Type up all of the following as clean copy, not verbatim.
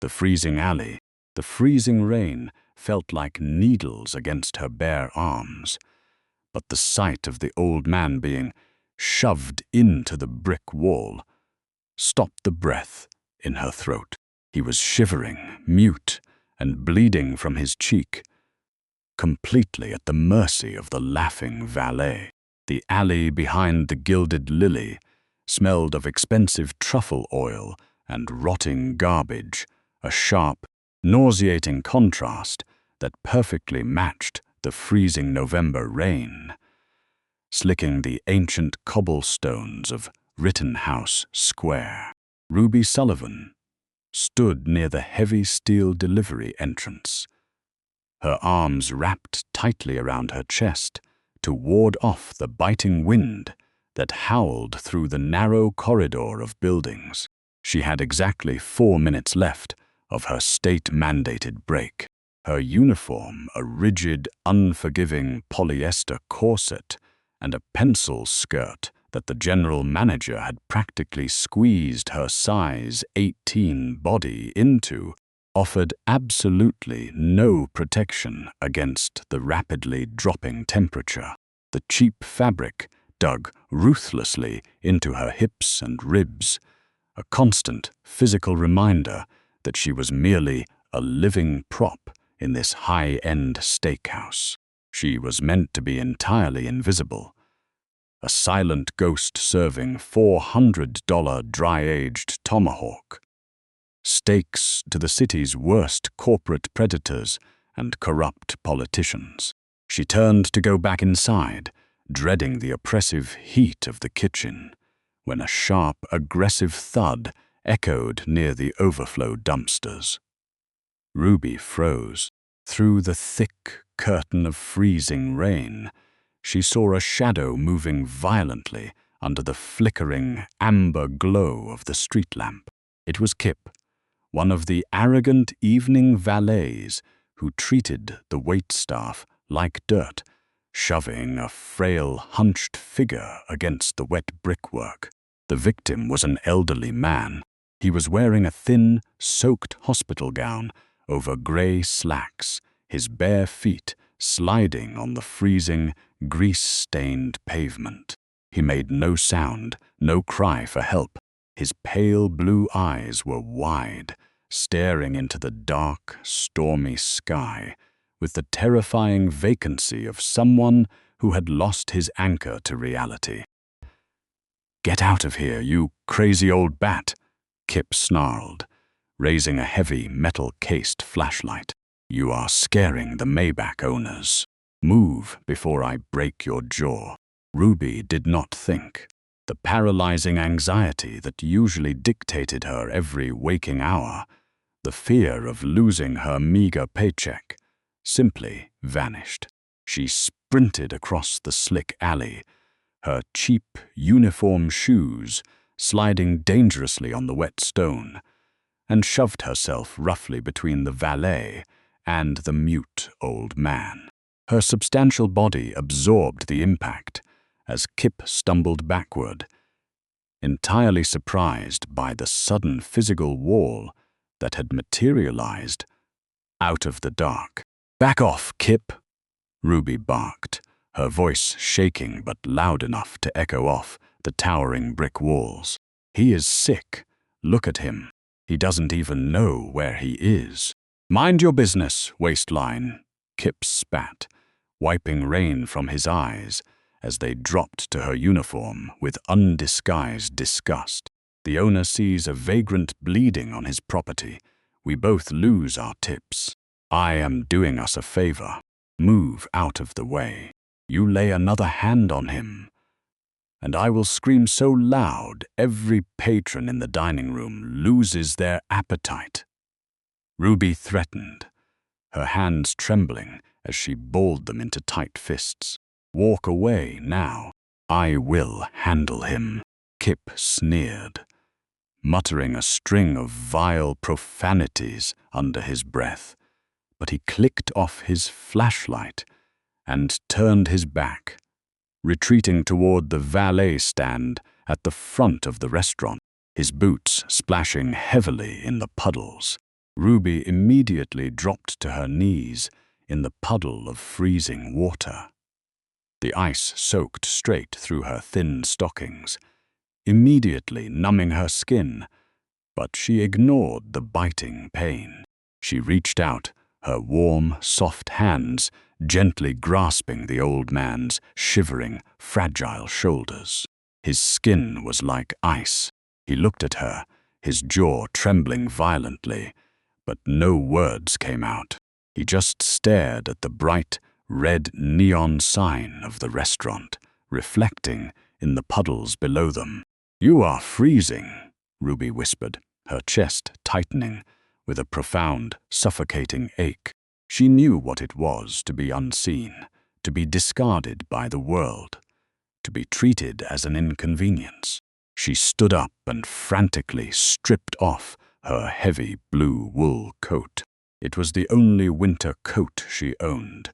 The freezing alley, the freezing rain felt like needles against her bare arms. But the sight of the old man being shoved into the brick wall stopped the breath in her throat. He was shivering, mute, and bleeding from his cheek, completely at the mercy of the laughing valet. The alley behind the Gilded Lily smelled of expensive truffle oil and rotting garbage, a sharp, nauseating contrast that perfectly matched the freezing November rain. Slicking the ancient cobblestones of Rittenhouse Square, Ruby Sullivan stood near the heavy steel delivery entrance, her arms wrapped tightly around her chest to ward off the biting wind that howled through the narrow corridor of buildings. She had exactly 4 minutes left of her state-mandated break. Her uniform, a rigid, unforgiving polyester corset, and a pencil skirt that the general manager had practically squeezed her size 18 body into, offered absolutely no protection against the rapidly dropping temperature. The cheap fabric dug ruthlessly into her hips and ribs, a constant physical reminder that she was merely a living prop in this high-end steakhouse. She was meant to be entirely invisible, a silent ghost serving $400 dry-aged tomahawk, steaks to the city's worst corporate predators and corrupt politicians. She turned to go back inside, dreading the oppressive heat of the kitchen, when a sharp, aggressive thud echoed near the overflow dumpsters. Ruby froze. Through the thick curtain of freezing rain, she saw a shadow moving violently under the flickering amber glow of the street lamp. It was Kip, one of the arrogant evening valets who treated the waitstaff like dirt, shoving a frail, hunched figure against the wet brickwork. The victim was an elderly man. He was wearing a thin, soaked hospital gown over gray slacks, his bare feet sliding on the freezing, grease-stained pavement. He made no sound, no cry for help. His pale blue eyes were wide, staring into the dark, stormy sky with the terrifying vacancy of someone who had lost his anchor to reality. "Get out of here, you crazy old bat," Kip snarled, raising a heavy, metal-cased flashlight. "You are scaring the Maybach owners. Move before I break your jaw." Ruby did not think. The paralyzing anxiety that usually dictated her every waking hour, the fear of losing her meager paycheck, simply vanished. She sprinted across the slick alley, her cheap uniform shoes sliding dangerously on the wet stone, and shoved herself roughly between the valet and the mute old man. Her substantial body absorbed the impact as Kip stumbled backward, entirely surprised by the sudden physical wall that had materialized out of the dark. "Back off, Kip," Ruby barked, her voice shaking but loud enough to echo off the towering brick walls. "He is sick. Look at him. He doesn't even know where he is." "Mind your business, waistline," Kip spat, wiping rain from his eyes as they dropped to her uniform with undisguised disgust. "The owner sees a vagrant bleeding on his property. We both lose our tips. I am doing us a favor. Move out of the way. You lay another hand on him, and I will scream so loud every patron in the dining room loses their appetite." Ruby threatened, her hands trembling as she balled them into tight fists. "Walk away now. I will handle him," Kip sneered, muttering a string of vile profanities under his breath. But he clicked off his flashlight and turned his back, retreating toward the valet stand at the front of the restaurant, his boots splashing heavily in the puddles. Ruby immediately dropped to her knees in the puddle of freezing water. The ice soaked straight through her thin stockings, immediately numbing her skin, but she ignored the biting pain. She reached out, her warm, soft hands gently grasping the old man's shivering, fragile shoulders. His skin was like ice. He looked at her, his jaw trembling violently, but no words came out. He just stared at the bright, red neon sign of the restaurant, reflecting in the puddles below them. "You are freezing," Ruby whispered, her chest tightening with a profound, suffocating ache. She knew what it was to be unseen, to be discarded by the world, to be treated as an inconvenience. She stood up and frantically stripped off her heavy blue wool coat. It was the only winter coat she owned,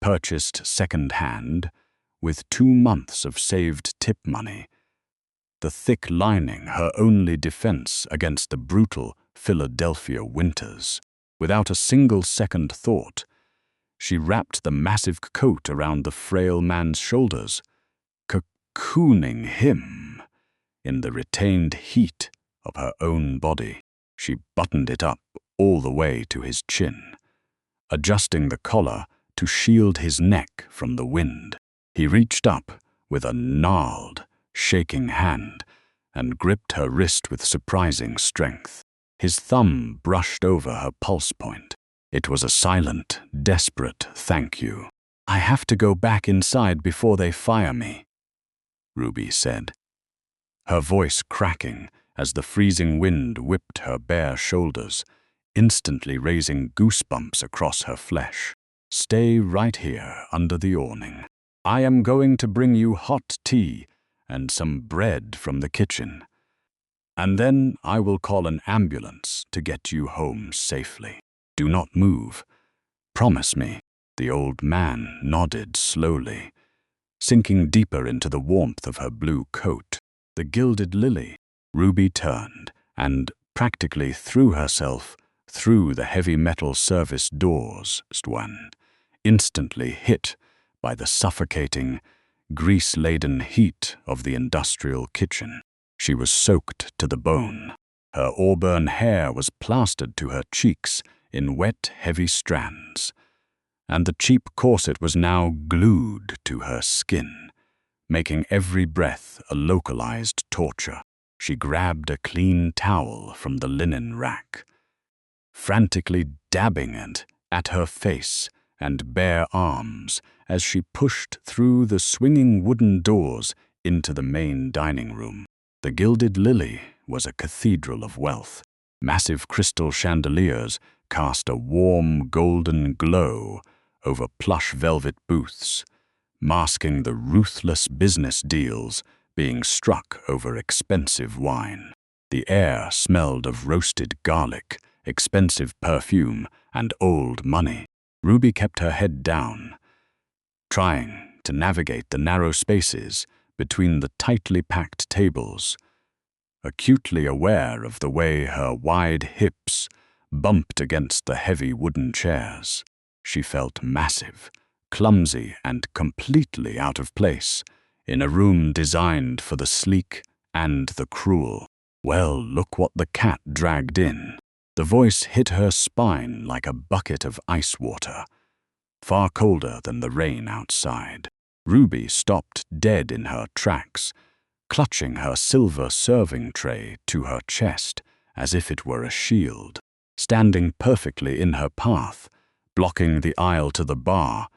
purchased second-hand, with 2 months of saved tip money, the thick lining her only defense against the brutal Philadelphia winters. Without a single second thought, she wrapped the massive coat around the frail man's shoulders, cocooning him in the retained heat of her own body. She buttoned it up all the way to his chin, adjusting the collar to shield his neck from the wind. He reached up with a gnarled, shaking hand and gripped her wrist with surprising strength. His thumb brushed over her pulse point. It was a silent, desperate thank you. "I have to go back inside before they fire me," Ruby said, her voice cracking as the freezing wind whipped her bare shoulders, instantly raising goosebumps across her flesh. "Stay right here under the awning. I am going to bring you hot tea and some bread from the kitchen, and then I will call an ambulance to get you home safely. Do not move. Promise me." The old man nodded slowly, sinking deeper into the warmth of her blue coat. The gilded lily. Ruby turned and practically threw herself through the heavy metal service doors, instantly hit by the suffocating, grease-laden heat of the industrial kitchen. She was soaked to the bone. Her auburn hair was plastered to her cheeks in wet, heavy strands, and the cheap corset was now glued to her skin, making every breath a localized torture. She grabbed a clean towel from the linen rack, frantically dabbing it at her face and bare arms as she pushed through the swinging wooden doors into the main dining room. The gilded lily was a cathedral of wealth. Massive crystal chandeliers cast a warm golden glow over plush velvet booths, masking the ruthless business deals being struck over expensive wine. The air smelled of roasted garlic, expensive perfume, and old money. Ruby kept her head down, trying to navigate the narrow spaces between the tightly packed tables, acutely aware of the way her wide hips bumped against the heavy wooden chairs. She felt massive, clumsy, and completely out of place in a room designed for the sleek and the cruel. "Well, look what the cat dragged in." The voice hit her spine like a bucket of ice water, far colder than the rain outside. Ruby stopped dead in her tracks, clutching her silver serving tray to her chest as if it were a shield. Standing perfectly in her path, blocking the aisle to the bar,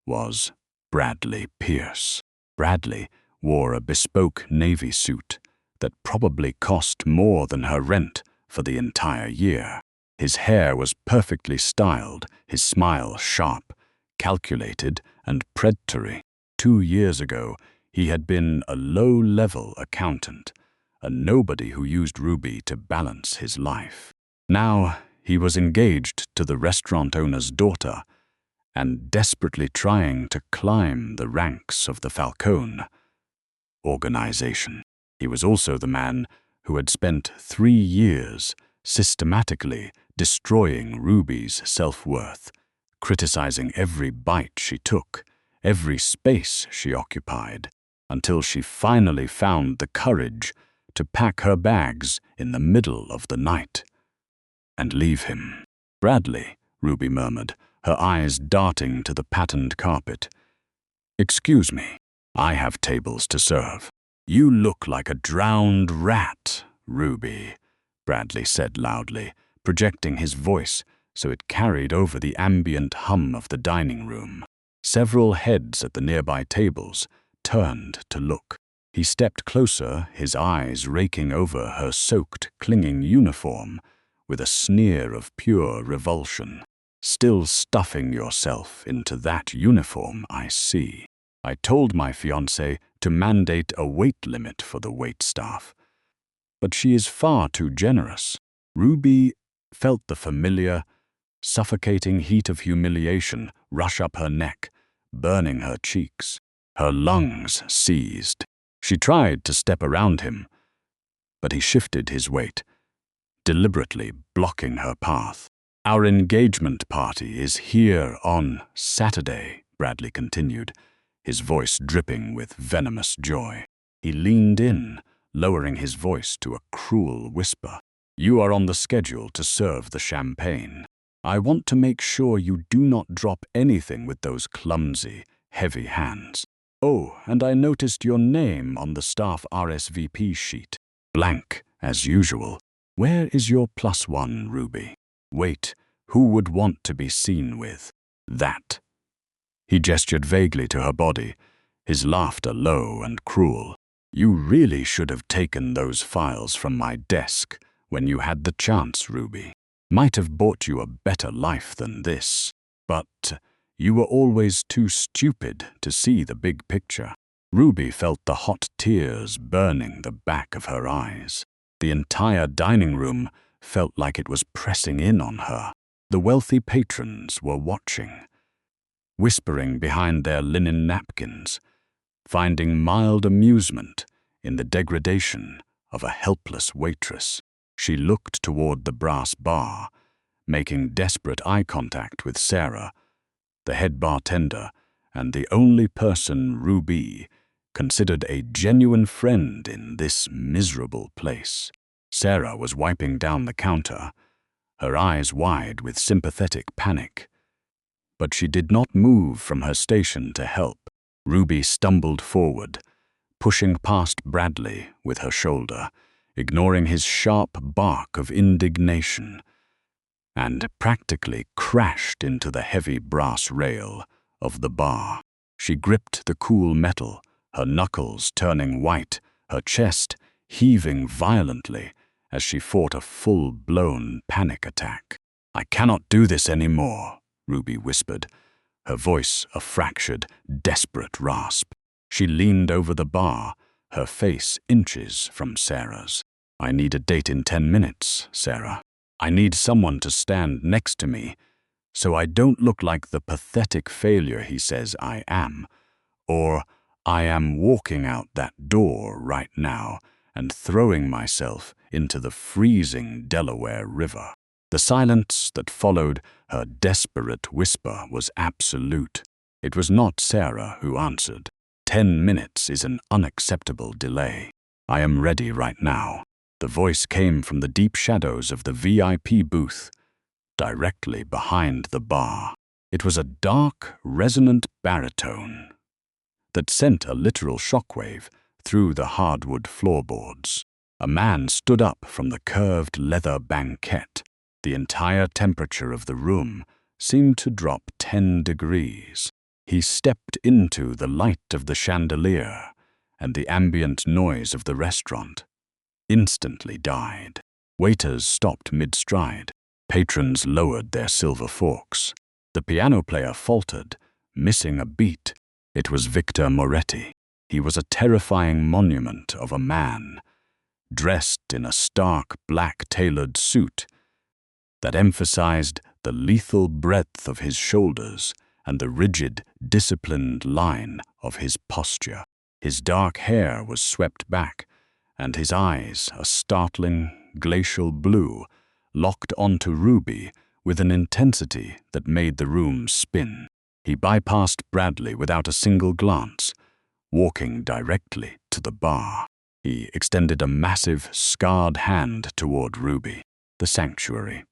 was Bradley Pierce. Bradley wore a bespoke navy suit that probably cost more than her rent for the entire year. His hair was perfectly styled, his smile sharp, calculated, and predatory. 2 years ago, he had been a low-level accountant, a nobody who used Ruby to balance his life. Now, he was engaged to the restaurant owner's daughter and desperately trying to climb the ranks of the Falcone organization. He was also the man who had spent 3 years systematically destroying Ruby's self-worth, criticizing every bite she took, every space she occupied, until she finally found the courage to pack her bags in the middle of the night and leave him. "Bradley," Ruby murmured, her eyes darting to the patterned carpet. "Excuse me, I have tables to serve." "You look like a drowned rat, Ruby," Bradley said loudly, projecting his voice so it carried over the ambient hum of the dining room. Several heads at the nearby tables turned to look. He stepped closer, his eyes raking over her soaked, clinging uniform with a sneer of pure revulsion. "Still stuffing yourself into that uniform, I see. I told my fiancée to mandate a weight limit for the waitstaff, but she is far too generous." Ruby felt the familiar, suffocating heat of humiliation rush up her neck, burning her cheeks. Her lungs seized. She tried to step around him, but he shifted his weight, deliberately blocking her path. "Our engagement party is here on Saturday," Bradley continued, his voice dripping with venomous joy. He leaned in, lowering his voice to a cruel whisper. "You are on the schedule to serve the champagne. I want to make sure you do not drop anything with those clumsy, heavy hands. Oh, and I noticed your name on the staff RSVP sheet. Blank, as usual. Where is your +1, Ruby? Wait, who would want to be seen with that?" He gestured vaguely to her body, his laughter low and cruel. "You really should have taken those files from my desk when you had the chance, Ruby. Might have bought you a better life than this, but you were always too stupid to see the big picture." Ruby felt the hot tears burning the back of her eyes. The entire dining room felt like it was pressing in on her. The wealthy patrons were watching, whispering behind their linen napkins, finding mild amusement in the degradation of a helpless waitress. She looked toward the brass bar, making desperate eye contact with Sarah, the head bartender, and the only person Ruby considered a genuine friend in this miserable place. Sarah was wiping down the counter, her eyes wide with sympathetic panic. But she did not move from her station to help. Ruby stumbled forward, pushing past Bradley with her shoulder, ignoring his sharp bark of indignation, and practically crashed into the heavy brass rail of the bar. She gripped the cool metal, her knuckles turning white, her chest heaving violently as she fought a full-blown panic attack. "I cannot do this anymore," Ruby whispered, her voice a fractured, desperate rasp. She leaned over the bar, her face inches from Sarah's. "I need a date in 10 minutes, Sarah. I need someone to stand next to me so I don't look like the pathetic failure he says I am, or I am walking out that door right now and throwing myself into the freezing Delaware River." The silence that followed her desperate whisper was absolute. It was not Sarah who answered. 10 minutes is an unacceptable delay. "I am ready right now." The voice came from the deep shadows of the VIP booth, directly behind the bar. It was a dark, resonant baritone that sent a literal shockwave through the hardwood floorboards. A man stood up from the curved leather banquette. The entire temperature of the room seemed to drop 10 degrees. He stepped into the light of the chandelier, and the ambient noise of the restaurant instantly died. Waiters stopped mid-stride. Patrons lowered their silver forks. The piano player faltered, missing a beat. It was Victor Moretti. He was a terrifying monument of a man, dressed in a stark black tailored suit that emphasized the lethal breadth of his shoulders and the rigid, disciplined line of his posture. His dark hair was swept back, and his eyes, a startling, glacial blue, locked onto Ruby with an intensity that made the room spin. He bypassed Bradley without a single glance, walking directly to the bar. He extended a massive, scarred hand toward Ruby, the sanctuary.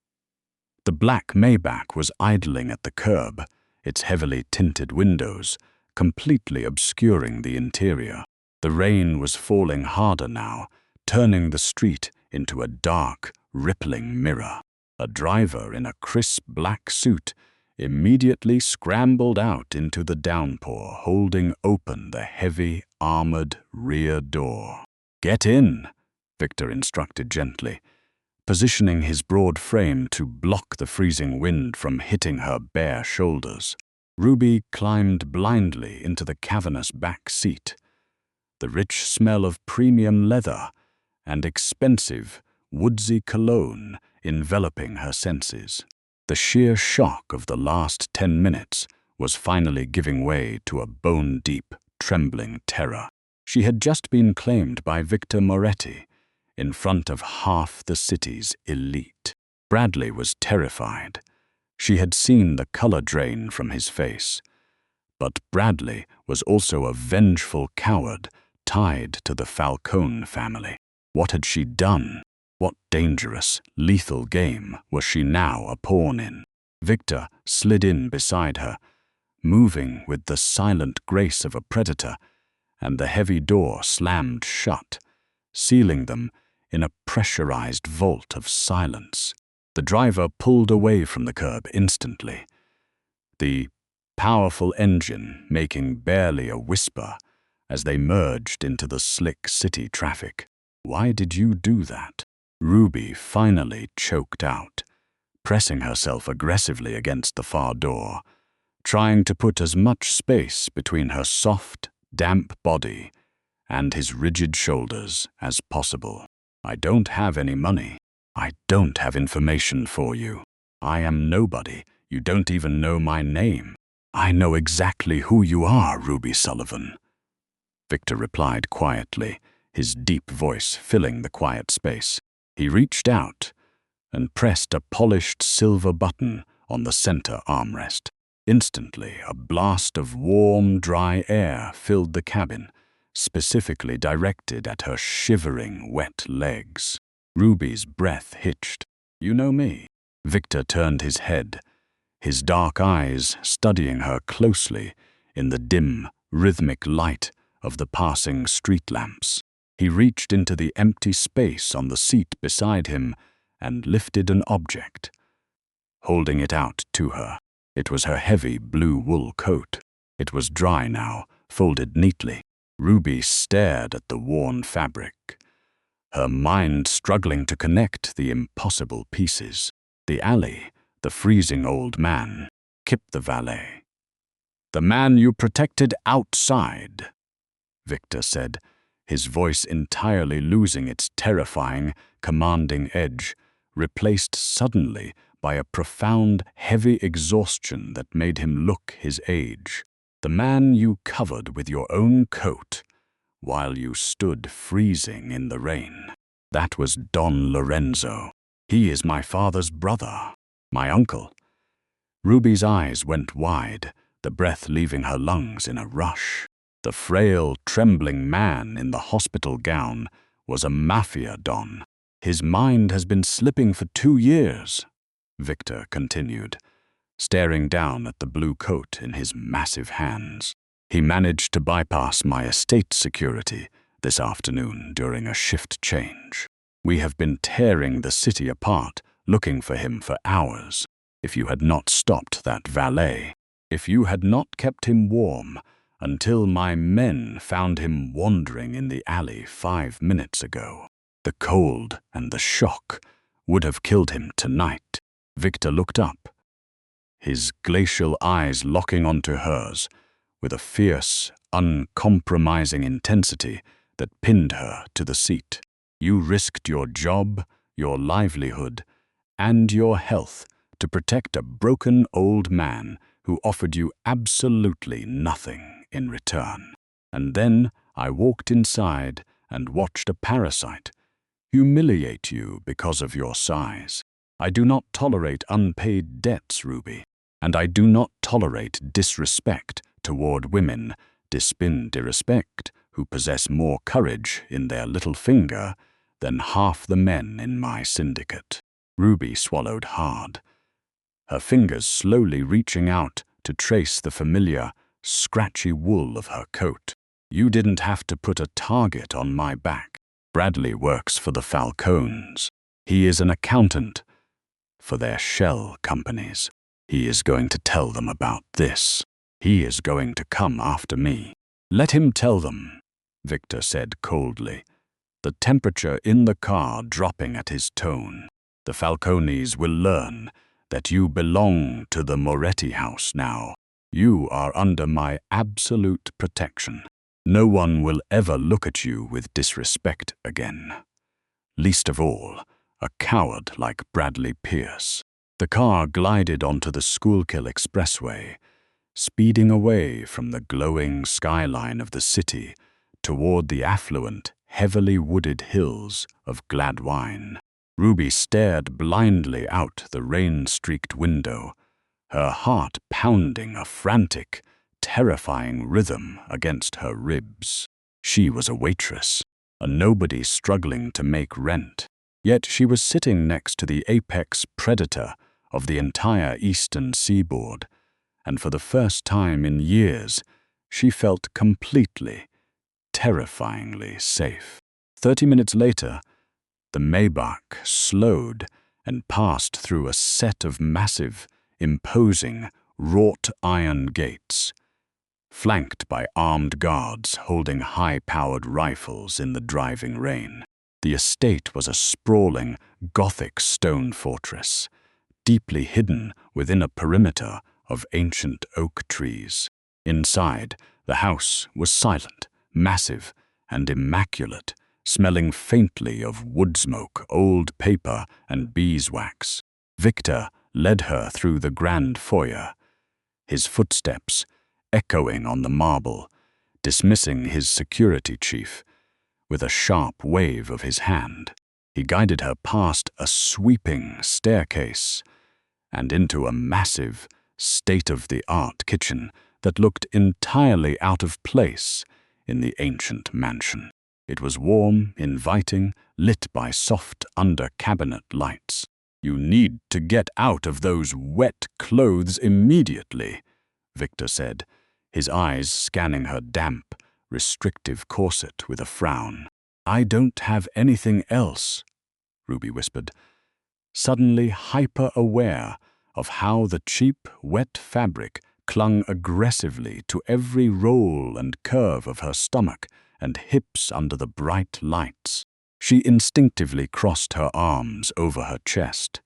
The black Maybach was idling at the curb, its heavily tinted windows completely obscuring the interior. The rain was falling harder now, turning the street into a dark, rippling mirror. A driver in a crisp black suit immediately scrambled out into the downpour, holding open the heavy, armored rear door. "Get in," Victor instructed gently, positioning his broad frame to block the freezing wind from hitting her bare shoulders. Ruby climbed blindly into the cavernous back seat, the rich smell of premium leather and expensive, woodsy cologne enveloping her senses. The sheer shock of the last 10 minutes was finally giving way to a bone-deep, trembling terror. She had just been claimed by Victor Moretti in front of half the city's elite. Bradley was terrified. She had seen the color drain from his face. But Bradley was also a vengeful coward tied to the Falcone family. What had she done? What dangerous, lethal game was she now a pawn in? Victor slid in beside her, moving with the silent grace of a predator, and the heavy door slammed shut, sealing them in a pressurized vault of silence. The driver pulled away from the curb instantly, the powerful engine making barely a whisper as they merged into the slick city traffic. "Why did you do that?" Ruby finally choked out, pressing herself aggressively against the far door, trying to put as much space between her soft, damp body and his rigid shoulders as possible. "I don't have any money. I don't have information for you. I am nobody. You don't even know my name." "I know exactly who you are, Ruby Sullivan," Victor replied quietly, his deep voice filling the quiet space. He reached out and pressed a polished silver button on the center armrest. Instantly, a blast of warm, dry air filled the cabin, specifically directed at her shivering, wet legs. Ruby's breath hitched. "You know me?" Victor turned his head, his dark eyes studying her closely in the dim, rhythmic light of the passing street lamps. He reached into the empty space on the seat beside him and lifted an object, holding it out to her. It was her heavy blue wool coat. It was dry now, folded neatly. Ruby stared at the worn fabric, her mind struggling to connect the impossible pieces. The alley, the freezing old man, Kip the valet. "The man you protected outside," Victor said, his voice entirely losing its terrifying, commanding edge, replaced suddenly by a profound, heavy exhaustion that made him look his age. "The man you covered with your own coat while you stood freezing in the rain. That was Don Lorenzo. He is my father's brother, my uncle." Ruby's eyes went wide, the breath leaving her lungs in a rush. The frail, trembling man in the hospital gown was a Mafia don. "His mind has been slipping for 2 years, Victor continued, staring down at the blue coat in his massive hands. "He managed to bypass my estate security this afternoon during a shift change. We have been tearing the city apart, looking for him for hours. If you had not stopped that valet, if you had not kept him warm until my men found him wandering in the alley 5 minutes ago, the cold and the shock would have killed him tonight." Victor looked up, his glacial eyes locking onto hers with a fierce, uncompromising intensity that pinned her to the seat. "You risked your job, your livelihood, and your health to protect a broken old man who offered you absolutely nothing in return. And then I walked inside and watched a parasite humiliate you because of your size. I do not tolerate unpaid debts, Ruby, and I do not tolerate disrespect toward women, disrespect, who possess more courage in their little finger than half the men in my syndicate. Ruby swallowed hard, her fingers slowly reaching out to trace the familiar, scratchy wool of her coat. You didn't have to put a target on my back. Bradley works for the Falcones. He is an accountant for their shell companies. He is going to tell them about this. He is going to come after me. Let him tell them, Victor said coldly, the temperature in the car dropping at his tone. The Falcones will learn that you belong to the Moretti house now. You are under my absolute protection. No one will ever look at you with disrespect again. Least of all, a coward like Bradley Pierce. The car glided onto the Schuylkill Expressway, speeding away from the glowing skyline of the city toward the affluent, heavily wooded hills of Gladwine. Ruby stared blindly out the rain-streaked window, her heart pounding a frantic, terrifying rhythm against her ribs. She was a waitress, a nobody struggling to make rent. Yet she was sitting next to the apex predator of the entire eastern seaboard, and for the first time in years, she felt completely, terrifyingly safe. 30 minutes later, the Maybach slowed and passed through a set of massive, imposing, wrought iron gates, flanked by armed guards holding high-powered rifles in the driving rain. The estate was a sprawling, Gothic stone fortress, deeply hidden within a perimeter of ancient oak trees. Inside, the house was silent, massive, and immaculate, smelling faintly of wood smoke, old paper, and beeswax. Victor led her through the grand foyer, his footsteps echoing on the marble, dismissing his security chief. With a sharp wave of his hand, he guided her past a sweeping staircase and into a massive, state-of-the-art kitchen that looked entirely out of place in the ancient mansion. It was warm, inviting, lit by soft under-cabinet lights. "You need to get out of those wet clothes immediately," Victor said, his eyes scanning her damp, restrictive corset with a frown. "I don't have anything else," Ruby whispered, suddenly hyper-aware of how the cheap, wet fabric clung aggressively to every roll and curve of her stomach and hips under the bright lights. She instinctively crossed her arms over her chest,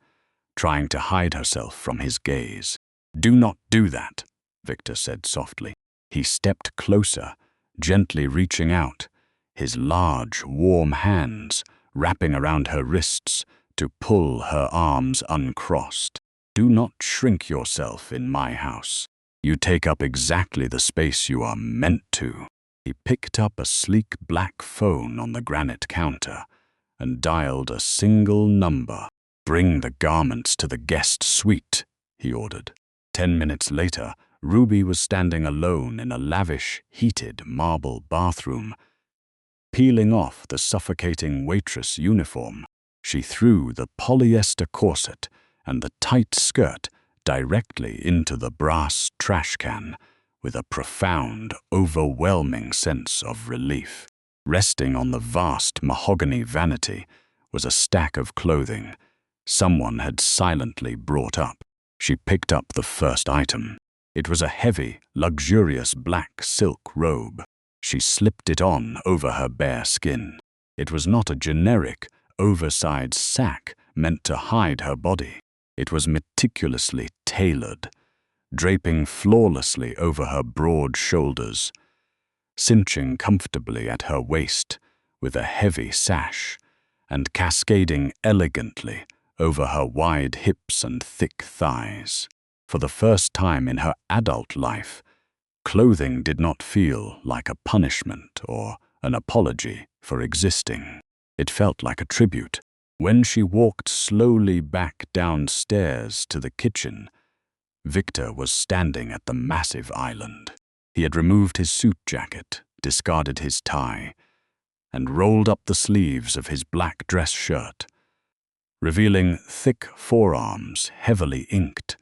trying to hide herself from his gaze. "Do not do that," Victor said softly. He stepped closer, gently reaching out, his large, warm hands wrapping around her wrists to pull her arms uncrossed. "Do not shrink yourself in my house. You take up exactly the space you are meant to." He picked up a sleek black phone on the granite counter and dialed a single number. "Bring the garments to the guest suite," he ordered. 10 minutes later, Ruby was standing alone in a lavish, heated marble bathroom, peeling off the suffocating waitress uniform. She threw the polyester corset and the tight skirt directly into the brass trash can with a profound, overwhelming sense of relief. Resting on the vast mahogany vanity was a stack of clothing someone had silently brought up. She picked up the first item. It was a heavy, luxurious black silk robe. She slipped it on over her bare skin. It was not a generic, oversized sack meant to hide her body. It was meticulously tailored, draping flawlessly over her broad shoulders, cinching comfortably at her waist with a heavy sash, and cascading elegantly over her wide hips and thick thighs. For the first time in her adult life, clothing did not feel like a punishment or an apology for existing. It felt like a tribute, When she walked slowly back downstairs to the kitchen, Victor was standing at the massive island. He had removed his suit jacket, discarded his tie, and rolled up the sleeves of his black dress shirt, revealing thick forearms heavily inked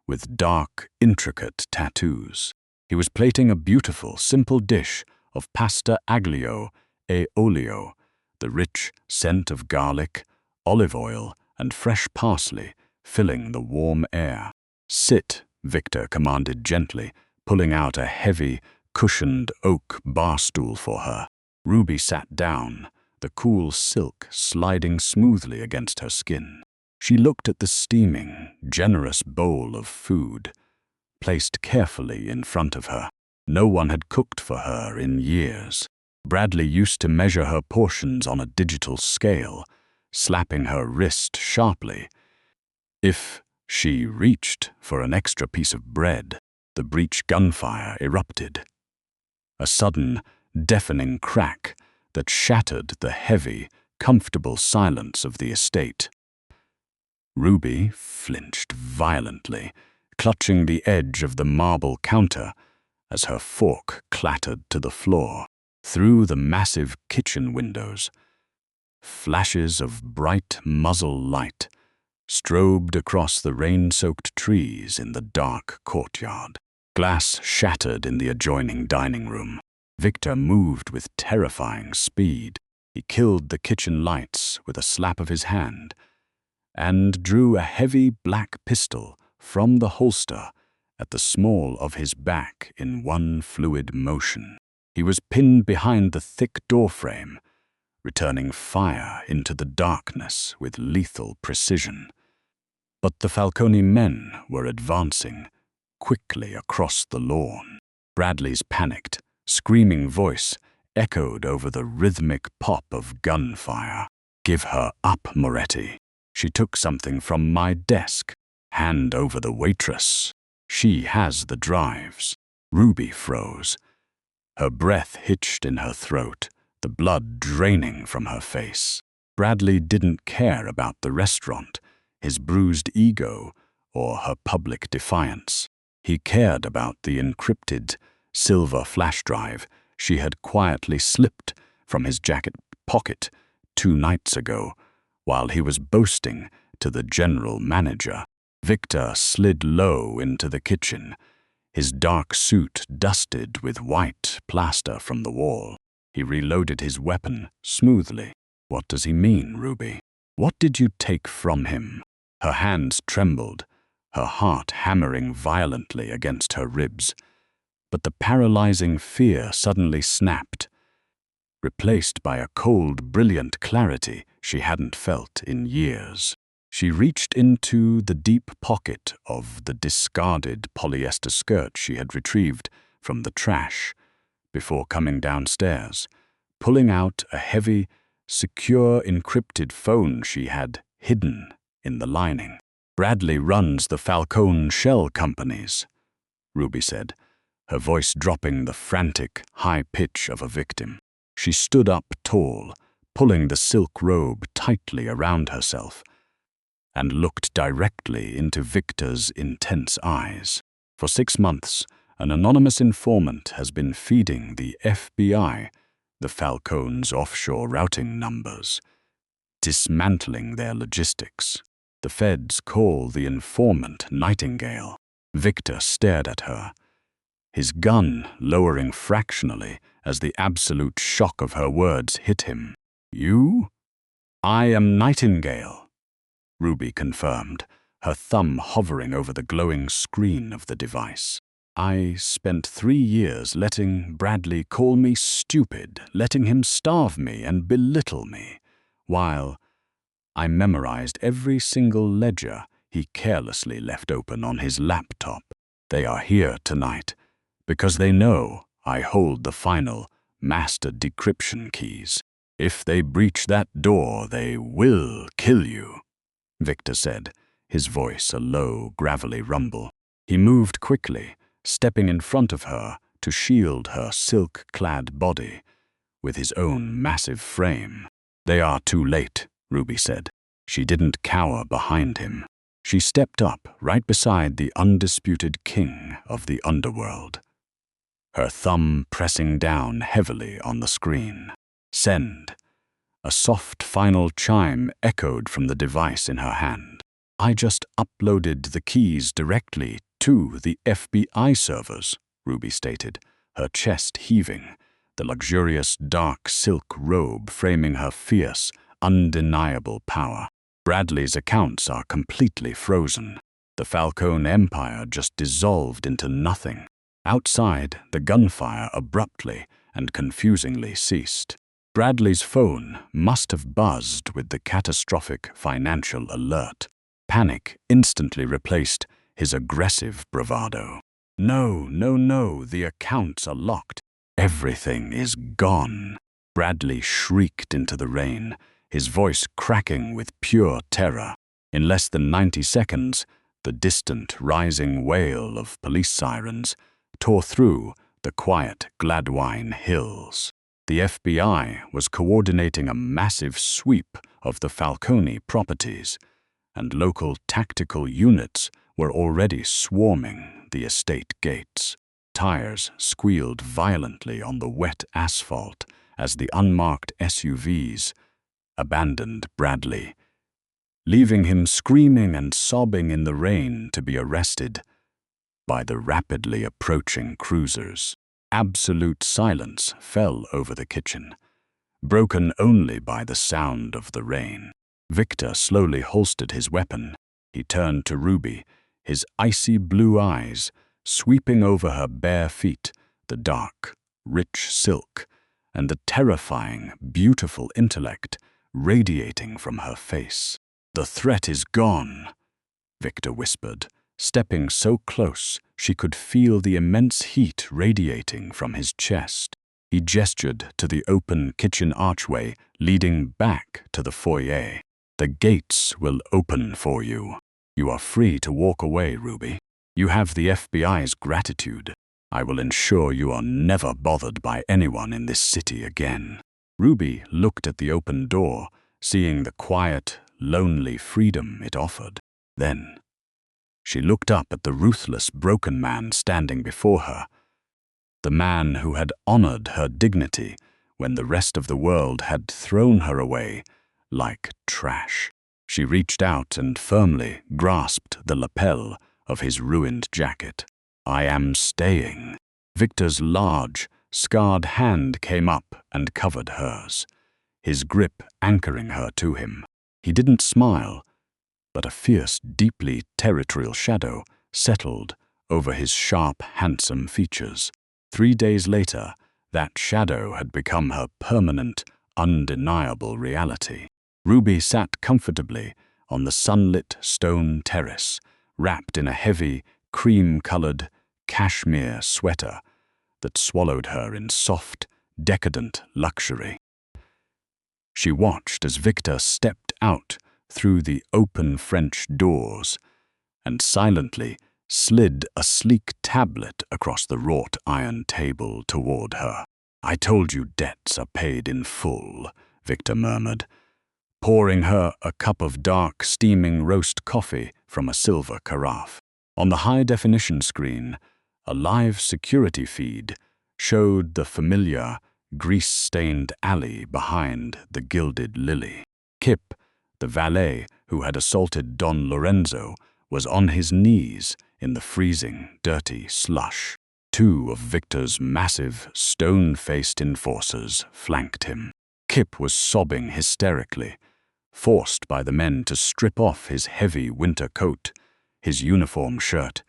with dark, intricate tattoos. He was plating a beautiful, simple dish of pasta aglio e olio, the rich scent of garlic, olive oil, and fresh parsley filling the warm air. "Sit," Victor commanded gently, pulling out a heavy, cushioned oak bar stool for her. Ruby sat down, the cool silk sliding smoothly against her skin. She looked at the steaming, generous bowl of food, placed carefully in front of her. No one had cooked for her in years. Bradley used to measure her portions on a digital scale, slapping her wrist sharply. If she reached for an extra piece of bread, the breech gunfire erupted. A sudden, deafening crack that shattered the heavy, comfortable silence of the estate. Ruby flinched violently, clutching the edge of the marble counter as her fork clattered to the floor. Through the massive kitchen windows, flashes of bright muzzle light strobed across the rain-soaked trees in the dark courtyard. Glass shattered in the adjoining dining room. Victor moved with terrifying speed. He killed the kitchen lights with a slap of his hand and drew a heavy black pistol from the holster at the small of his back in one fluid motion. He was pinned behind the thick doorframe, returning fire into the darkness with lethal precision. But the Falcone men were advancing quickly across the lawn. Bradley's panicked, screaming voice echoed over the rhythmic pop of gunfire. "Give her up, Moretti. She took something from my desk. Hand over the waitress. She has the drives." Ruby froze. Her breath hitched in her throat, the blood draining from her face. Bradley didn't care about the restaurant, his bruised ego, or her public defiance. He cared about the encrypted silver flash drive she had quietly slipped from his jacket pocket 2 nights ago while he was boasting to the general manager. Victor slid low into the kitchen, his dark suit dusted with white plaster from the wall. He reloaded his weapon smoothly. "What does he mean, Ruby? What did you take from him?" Her hands trembled, her heart hammering violently against her ribs. But the paralyzing fear suddenly snapped, replaced by a cold, brilliant clarity she hadn't felt in years. She reached into the deep pocket of the discarded polyester skirt she had retrieved from the trash before coming downstairs, pulling out a heavy, secure encrypted phone she had hidden in the lining. "Bradley runs the Falcone shell companies," Ruby said, her voice dropping the frantic, high pitch of a victim. She stood up tall, pulling the silk robe tightly around herself, and looked directly into Victor's intense eyes. "For 6 months, an anonymous informant has been feeding the FBI the Falcone's offshore routing numbers, dismantling their logistics. The feds call the informant Nightingale." Victor stared at her, his gun lowering fractionally as the absolute shock of her words hit him. "You?" "I am Nightingale," Ruby confirmed, her thumb hovering over the glowing screen of the device. "I spent 3 years letting Bradley call me stupid, letting him starve me and belittle me, while I memorized every single ledger he carelessly left open on his laptop. They are here tonight because they know I hold the final master decryption keys. If they breach that door, they will kill you," Victor said, his voice a low, gravelly rumble. He moved quickly, stepping in front of her to shield her silk-clad body with his own massive frame. "They are too late," Ruby said. She didn't cower behind him. She stepped up right beside the undisputed king of the underworld, her thumb pressing down heavily on the screen. Send. A soft final chime echoed from the device in her hand. I just uploaded the keys directly to the FBI servers, Ruby stated, her chest heaving, the luxurious dark silk robe framing her fierce, undeniable power. Bradley's accounts are completely frozen. The Falcone Empire just dissolved into nothing. Outside, the gunfire abruptly and confusingly ceased. Bradley's phone must have buzzed with the catastrophic financial alert. Panic instantly replaced his aggressive bravado. No, no, no, the accounts are locked. Everything is gone. Bradley shrieked into the rain, his voice cracking with pure terror. In less than 90 seconds, the distant rising wail of police sirens tore through the quiet Gladwine hills. The FBI was coordinating a massive sweep of the Falcone properties, and local tactical units were already swarming the estate gates. Tires squealed violently on the wet asphalt as the unmarked SUVs abandoned Bradley, leaving him screaming and sobbing in the rain to be arrested by the rapidly approaching cruisers. Absolute silence fell over the kitchen, broken only by the sound of the rain. Victor slowly holstered his weapon. He turned to Ruby, his icy blue eyes sweeping over her bare feet, the dark, rich silk, and the terrifying, beautiful intellect radiating from her face. "The threat is gone," Victor whispered, stepping so close she could feel the immense heat radiating from his chest. He gestured to the open kitchen archway leading back to the foyer. "The gates will open for you. You are free to walk away, Ruby. You have the FBI's gratitude. I will ensure you are never bothered by anyone in this city again." Ruby looked at the open door, seeing the quiet, lonely freedom it offered. Then she looked up at the ruthless, broken man standing before her, the man who had honored her dignity when the rest of the world had thrown her away like trash. She reached out and firmly grasped the lapel of his ruined jacket. "I am staying." Victor's large, scarred hand came up and covered hers, his grip anchoring her to him. He didn't smile, but a fierce, deeply territorial shadow settled over his sharp, handsome features. 3 days later, that shadow had become her permanent, undeniable reality. Ruby sat comfortably on the sunlit stone terrace, wrapped in a heavy, cream-colored cashmere sweater that swallowed her in soft, decadent luxury. She watched as Victor stepped out through the open French doors and silently slid a sleek tablet across the wrought iron table toward her. "I told you debts are paid in full," Victor murmured, pouring her a cup of dark, steaming roast coffee from a silver carafe. On the high-definition screen, a live security feed showed the familiar, grease-stained alley behind the Gilded Lily. Kip, the valet who had assaulted Don Lorenzo, was on his knees in the freezing, dirty slush. 2 of Victor's massive, stone-faced enforcers flanked him. Kip was sobbing hysterically, forced by the men to strip off his heavy winter coat, his uniform shirt,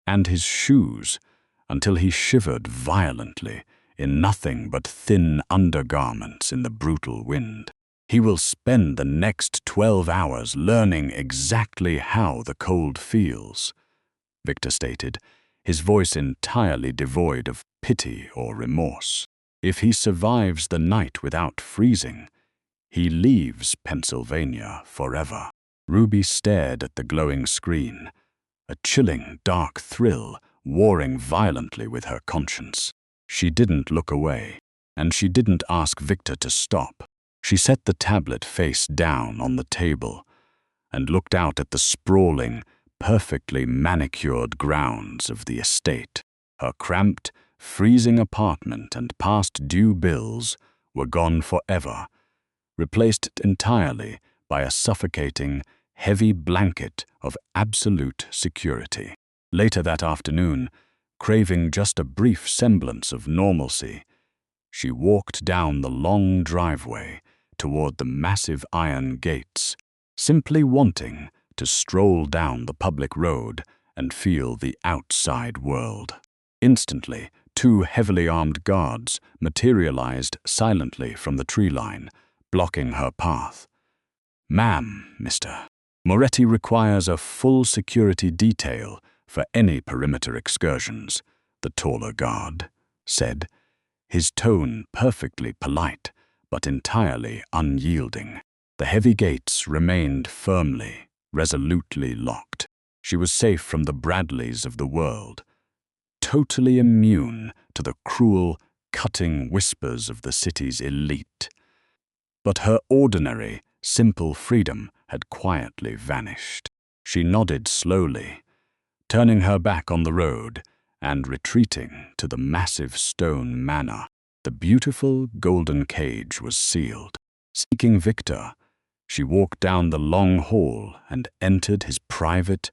and his shoes until he shivered violently in nothing but thin undergarments in the brutal wind. "He will spend the next 12 hours learning exactly how the cold feels," Victor stated, his voice entirely devoid of pity or remorse. "If he survives the night without freezing, he leaves Pennsylvania forever." Ruby stared at the glowing screen, a chilling, dark thrill warring violently with her conscience. She didn't look away, and she didn't ask Victor to stop. She set the tablet face down on the table and looked out at the sprawling, perfectly manicured grounds of the estate. Her cramped, freezing apartment and past due bills were gone forever, replaced entirely by a suffocating, heavy blanket of absolute security. Later that afternoon, craving just a brief semblance of normalcy, she walked down the long driveway toward the massive iron gates, simply wanting to stroll down the public road and feel the outside world. Instantly, two heavily armed guards materialized silently from the tree line, blocking her path. "Ma'am, Mr. Moretti requires a full security detail for any perimeter excursions," the taller guard said, his tone perfectly polite but entirely unyielding. The heavy gates remained firmly, resolutely locked. She was safe from the Bradleys of the world, totally immune to the cruel, cutting whispers of the city's elite. But her ordinary, simple freedom had quietly vanished. She nodded slowly, turning her back on the road and retreating to the massive stone manor. The beautiful golden cage was sealed. Seeking Victor, she walked down the long hall and entered his private,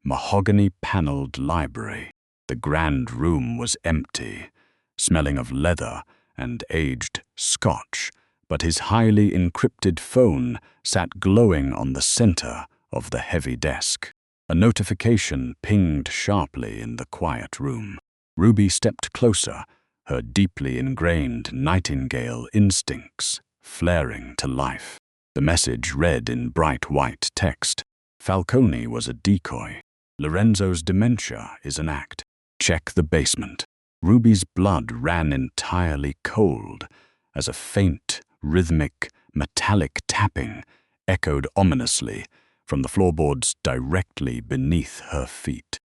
mahogany-paneled library. The grand room was empty, smelling of leather and aged scotch, but his highly encrypted phone sat glowing on the center of the heavy desk. A notification pinged sharply in the quiet room. Ruby stepped closer, her deeply ingrained nightingale instincts flaring to life. The message read in bright white text: "Falcone was a decoy. Lorenzo's dementia is an act. Check the basement." Ruby's blood ran entirely cold as a faint, rhythmic, metallic tapping echoed ominously from the floorboards directly beneath her feet.